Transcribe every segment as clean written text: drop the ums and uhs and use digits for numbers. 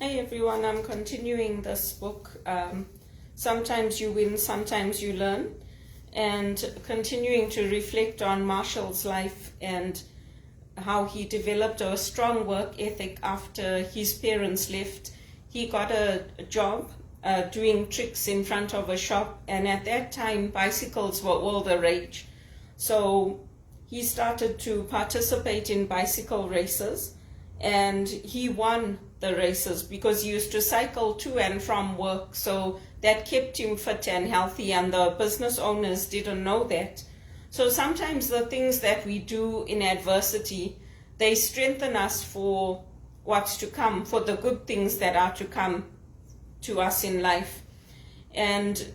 Hey everyone, I'm continuing this book. Sometimes you win, sometimes you learn, and continuing to reflect on Marshall's life and how he developed a strong work ethic after his parents left. He got a job doing tricks in front of a shop, and at that time bicycles were all the rage. So he started to participate in bicycle races, and he won the races because he used to cycle to and from work, so that kept him fit and healthy, and the business owners didn't know that. So sometimes the things that we do in adversity, they strengthen us for what's to come, for the good things that are to come to us in life. And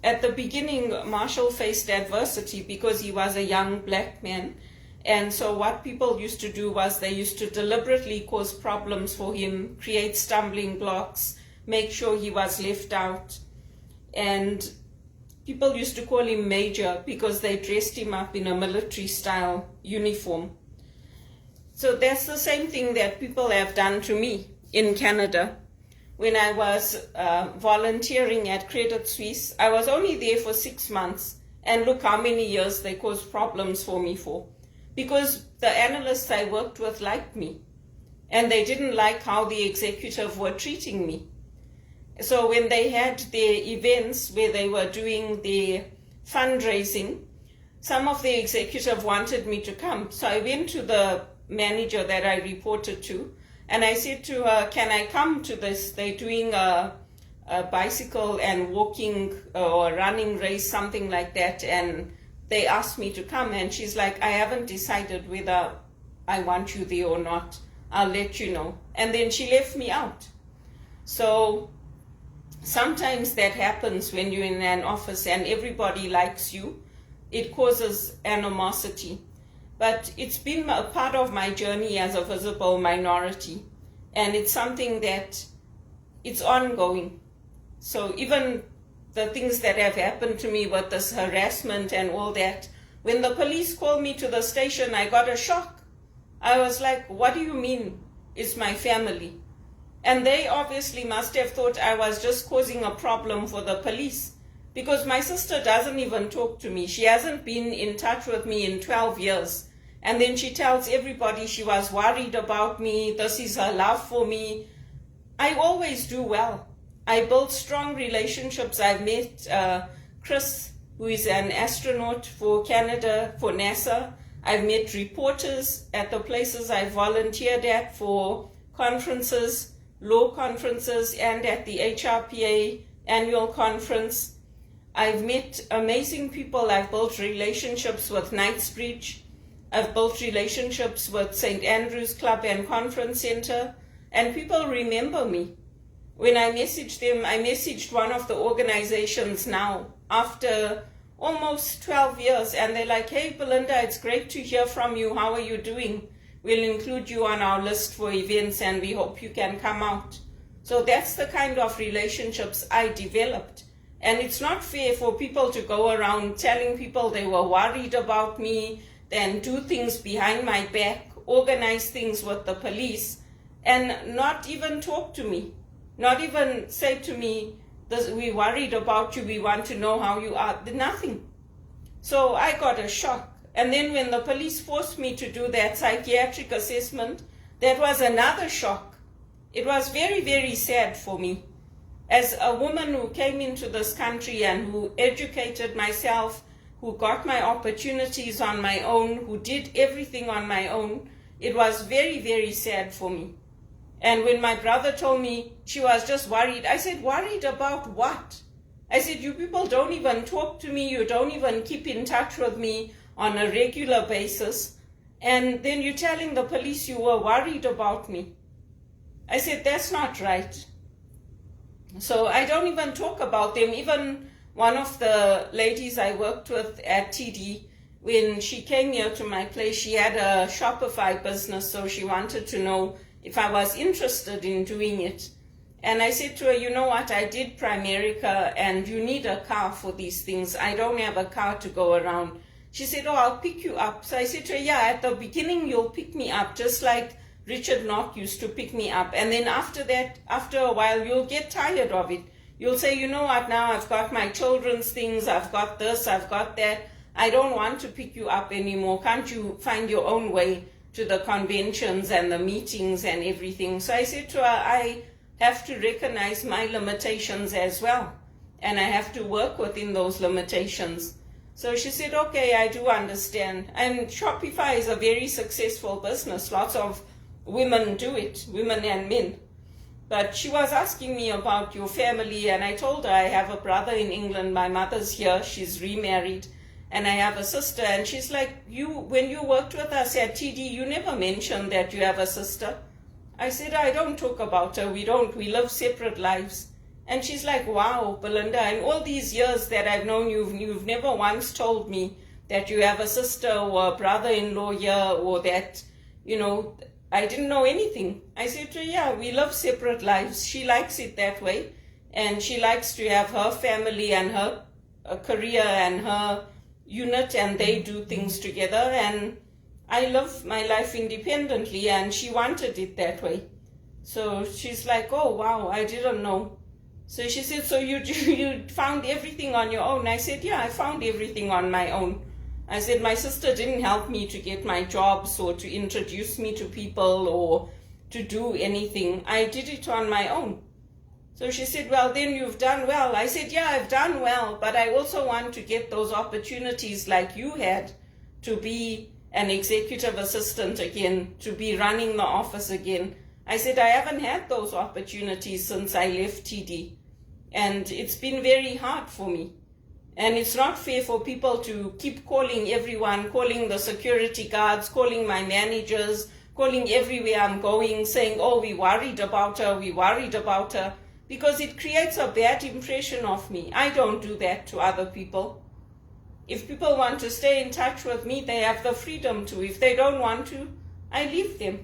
at the beginning, Marshall faced adversity because he was a young black man. And so what people used to do was they used to deliberately cause problems for him, create stumbling blocks, make sure he was left out. And people used to call him Major because they dressed him up in a military-style uniform. So that's the same thing that people have done to me in Canada. When I was volunteering at Credit Suisse, I was only there for 6 months. And look how many years they caused problems for me for. Because the analysts I worked with liked me, and they didn't like how the executive were treating me. So when they had their events where they were doing their fundraising, some of the executive wanted me to come. So I went to the manager that I reported to, and I said to her, can I come to this? They're doing a bicycle and walking or running race, something like that, and they asked me to come, and she's like, I haven't decided whether I want you there or not. I'll let you know. And then she left me out. So sometimes that happens when you're in an office and everybody likes you. It causes animosity. But it's been a part of my journey as a visible minority. And it's something that it's ongoing. So even the things that have happened to me with this harassment and all that, when the police called me to the station, I got a shock. I was like, what do you mean it's my family? And they obviously must have thought I was just causing a problem for the police, because my sister doesn't even talk to me. She hasn't been in touch with me in 12 years. And then she tells everybody she was worried about me. This is her love for me. I always do well. I built strong relationships. I've met Chris, who is an astronaut for Canada, for NASA. I've met reporters at the places I volunteered at for conferences, law conferences, and at the HRPA annual conference. I've met amazing people. I've built relationships with Mansbridge. I've built relationships with St. Andrew's Club and Conference Center, and people remember me. When I messaged them, I messaged one of the organizations now after almost 12 years, and they're like, hey, Belinda, it's great to hear from you. How are you doing? We'll include you on our list for events, and we hope you can come out. So that's the kind of relationships I developed. And it's not fair for people to go around telling people they were worried about me, then do things behind my back, organize things with the police, and not even talk to me. Not even say to me, we're worried about you, we want to know how you are. Nothing. So I got a shock. And then when the police forced me to do that psychiatric assessment, that was another shock. It was very, very sad for me. As a woman who came into this country and who educated myself, who got my opportunities on my own, who did everything on my own, it was very, very sad for me. And when my brother told me she was just worried, I said, worried about what? I said, you people don't even talk to me, you don't even keep in touch with me on a regular basis, and then you're telling the police you were worried about me. I said, that's not right. So I don't even talk about them. Even one of the ladies I worked with at TD, when she came here to my place, she had a Shopify business, so she wanted to know if I was interested in doing it. And I said to her, you know what, I did Primerica, and you need a car for these things. I don't have a car to go around. She said, oh, I'll pick you up. So I said to her, yeah, at the beginning you'll pick me up, just like Richard Knock used to pick me up. And then after that, after a while, you'll get tired of it. You'll say, you know what, now I've got my children's things, I've got this, I've got that. I don't want to pick you up anymore. Can't you find your own way to the conventions and the meetings and everything? So I said to her, I have to recognize my limitations as well. And I have to work within those limitations. So she said, okay, I do understand. And Shopify is a very successful business. Lots of women do it, women and men. But she was asking me about your family, and I told her I have a brother in England, my mother's here, she's remarried, and I have a sister. And she's like, when you worked with us at TD, you never mentioned that you have a sister. I said, I don't talk about her, we live separate lives. And she's like, wow, Belinda, in all these years that I've known you, you've never once told me that you have a sister or a brother-in-law here, or that, I didn't know anything. I said to her, yeah, we live separate lives. She likes it that way. And she likes to have her family and her career and her unit, and they do things together. And I live my life independently, and she wanted it that way. So she's like, oh, wow, I didn't know. So she said, so you found everything on your own? I said, yeah, I found everything on my own. I said, my sister didn't help me to get my jobs or to introduce me to people or to do anything. I did it on my own. So she said, well, then you've done well. I said, yeah, I've done well, but I also want to get those opportunities like you had to be an executive assistant again, to be running the office again. I said, I haven't had those opportunities since I left TD, and it's been very hard for me. And it's not fair for people to keep calling everyone, calling the security guards, calling my managers, calling everywhere I'm going, saying, oh, we worried about her, because it creates a bad impression of me. I don't do that to other people. If people want to stay in touch with me, they have the freedom to. If they don't want to, I leave them,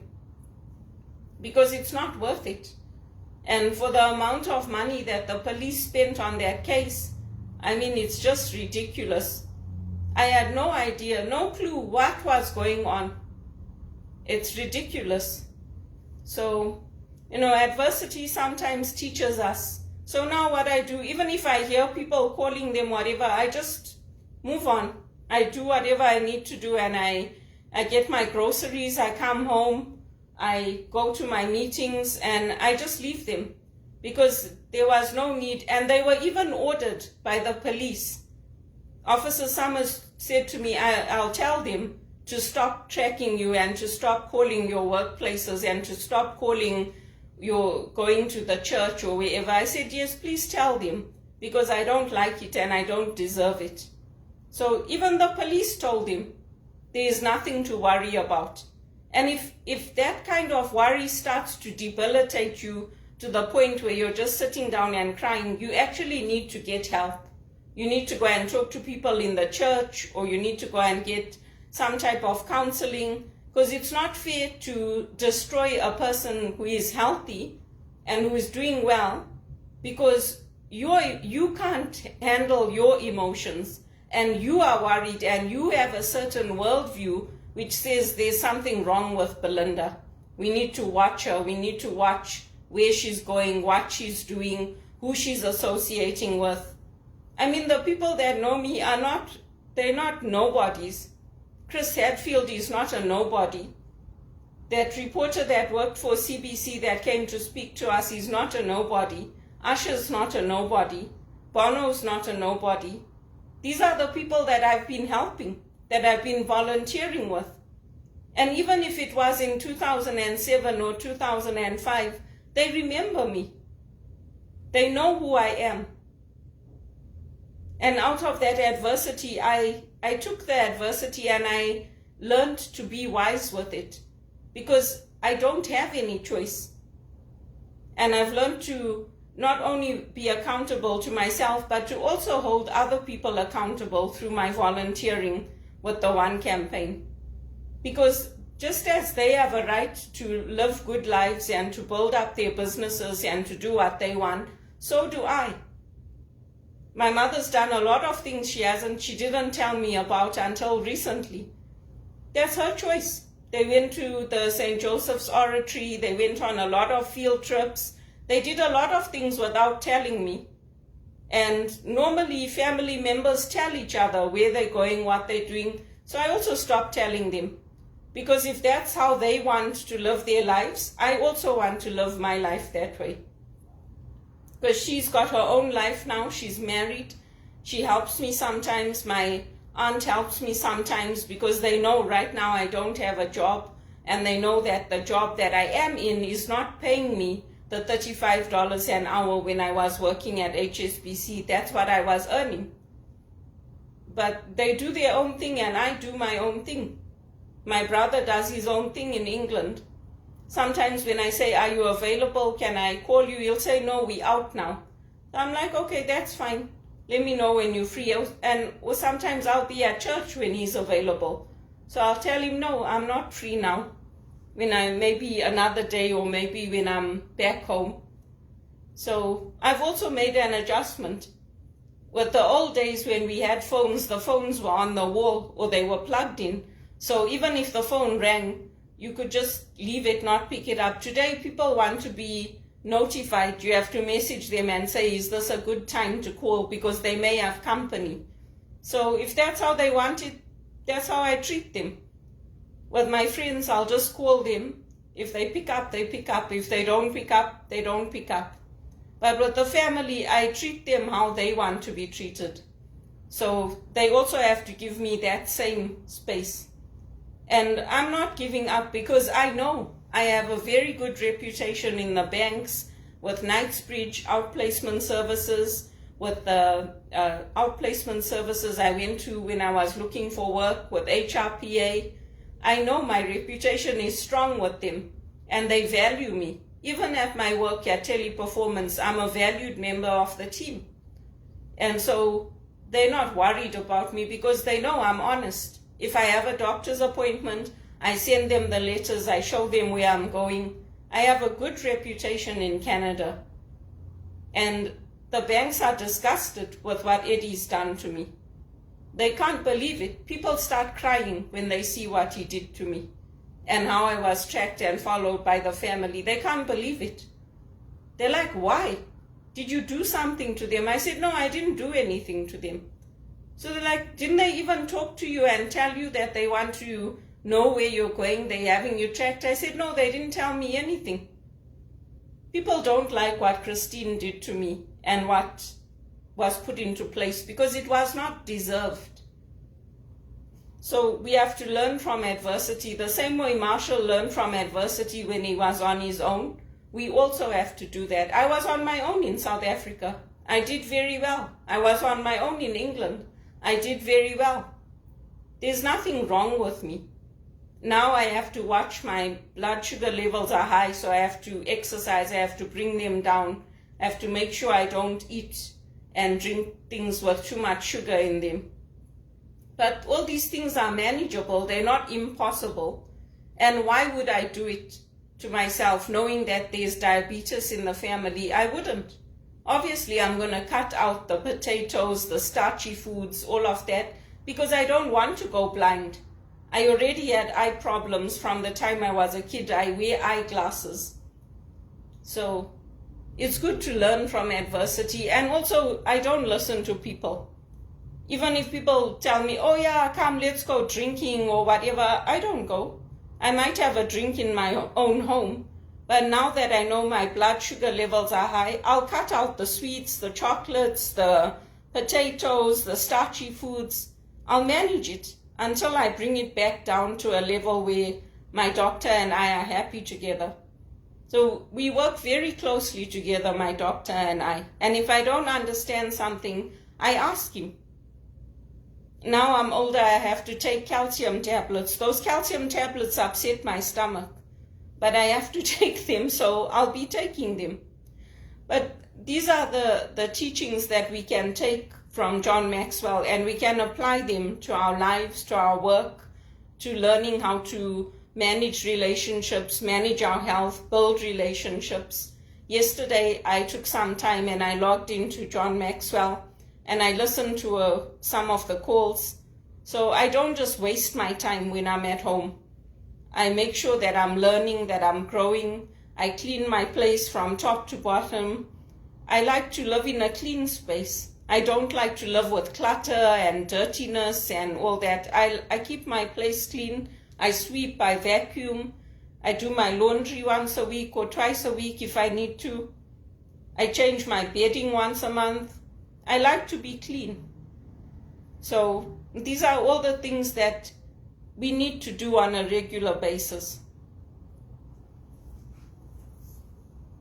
because it's not worth it. And for the amount of money that the police spent on that case, I mean, it's just ridiculous. I had no idea, no clue what was going on. It's ridiculous. So, adversity sometimes teaches us. So now what I do, even if I hear people calling them whatever, I just move on. I do whatever I need to do, and I get my groceries, I come home, I go to my meetings, and I just leave them. Because there was no need, and they were even ordered by the police. Officer Summers said to me, I'll tell them to stop tracking you and to stop calling your workplaces and to stop calling your going to the church or wherever. I said, yes, please tell them, because I don't like it and I don't deserve it. So even the police told him, there is nothing to worry about. And if that kind of worry starts to debilitate you to the point where you're just sitting down and crying, you actually need to get help. You need to go and talk to people in the church, or you need to go and get some type of counseling, because it's not fair to destroy a person who is healthy and who is doing well, because you can't handle your emotions, and you are worried, and you have a certain worldview which says there's something wrong with Belinda. We need to watch her. We need to watch where she's going, what she's doing, who she's associating with. I mean, the people that know me they're not nobodies. Chris Hadfield is not a nobody. That reporter that worked for CBC that came to speak to us is not a nobody. Usher's not a nobody. Bono's not a nobody. These are the people that I've been helping, that I've been volunteering with. And even if it was in 2007 or 2005, they remember me. They know who I am. And out of that adversity, I took the adversity and I learned to be wise with it, because I don't have any choice. And I've learned to not only be accountable to myself, but to also hold other people accountable through my volunteering with the One campaign. Because just as they have a right to live good lives and to build up their businesses and to do what they want, so do I. My mother's done a lot of things she didn't tell me about until recently. That's her choice. They went to the St. Joseph's Oratory. They went on a lot of field trips. They did a lot of things without telling me. And normally family members tell each other where they're going, what they're doing. So I also stopped telling them. Because if that's how they want to live their lives, I also want to live my life that way. Because she's got her own life now. She's married. She helps me sometimes. My aunt helps me sometimes because they know right now I don't have a job. And they know that the job that I am in is not paying me the $35 an hour when I was working at HSBC. That's what I was earning. But they do their own thing and I do my own thing. My brother does his own thing in England. Sometimes when I say, are you available? Can I call you? He'll say, no, we out now. I'm like, okay, that's fine. Let me know when you're free. And sometimes I'll be at church when he's available. So I'll tell him, no, I'm not free now. Maybe another day or maybe when I'm back home. So I've also made an adjustment. With the old days when we had phones, the phones were on the wall or they were plugged in. So even if the phone rang, you could just leave it, not pick it up. Today, people want to be notified. You have to message them and say, is this a good time to call? Because they may have company. So if that's how they want it, that's how I treat them. With my friends, I'll just call them. If they pick up, they pick up. If they don't pick up, they don't pick up. But with the family, I treat them how they want to be treated. So they also have to give me that same space. And I'm not giving up because I know I have a very good reputation in the banks, with Mansbridge outplacement services, with the outplacement services I went to when I was looking for work, with HRPA. I know my reputation is strong with them and they value me. Even at my work at Teleperformance, I'm a valued member of the team. And so they're not worried about me because they know I'm honest. If I have a doctor's appointment, I send them the letters, I show them where I'm going. I have a good reputation in Canada. And the banks are disgusted with what Eddie's done to me. They can't believe it. People start crying when they see what he did to me and how I was tracked and followed by the family. They can't believe it. They're like, why? Did you do something to them? I said, no, I didn't do anything to them. So they're like, didn't they even talk to you and tell you that they want to know where you're going? They're having you tracked? I said, no, they didn't tell me anything. People don't like what Christine did to me and what was put into place because it was not deserved. So we have to learn from adversity. The same way Marshall learned from adversity when he was on his own, we also have to do that. I was on my own in South Africa. I did very well. I was on my own in England. I did very well. There's nothing wrong with me. Now I have to watch my blood sugar levels are high, so I have to exercise. I have to bring them down. I have to make sure I don't eat and drink things with too much sugar in them. But all these things are manageable. They're not impossible. And why would I do it to myself knowing that there's diabetes in the family? I wouldn't. Obviously, I'm going to cut out the potatoes, the starchy foods, all of that, because I don't want to go blind. I already had eye problems from the time I was a kid. I wear eyeglasses. So it's good to learn from adversity. And also, I don't listen to people. Even if people tell me, oh yeah, come, let's go drinking or whatever, I don't go. I might have a drink in my own home. But now that I know my blood sugar levels are high, I'll cut out the sweets, the chocolates, the potatoes, the starchy foods. I'll manage it until I bring it back down to a level where my doctor and I are happy together. So we work very closely together, my doctor and I. And if I don't understand something, I ask him. Now I'm older, I have to take calcium tablets. Those calcium tablets upset my stomach. But I have to take them, so I'll be taking them. But these are the teachings that we can take from John Maxwell, and we can apply them to our lives, to our work, to learning how to manage relationships, manage our health, build relationships. Yesterday, I took some time and I logged into John Maxwell, and I listened to some of the calls. So I don't just waste my time when I'm at home. I make sure that I'm learning, that I'm growing. I clean my place from top to bottom. I like to live in a clean space. I don't like to live with clutter and dirtiness and all that. I keep my place clean. I sweep, I vacuum. I do my laundry once a week or twice a week if I need to. I change my bedding once a month. I like to be clean. So these are all the things that we need to do on a regular basis.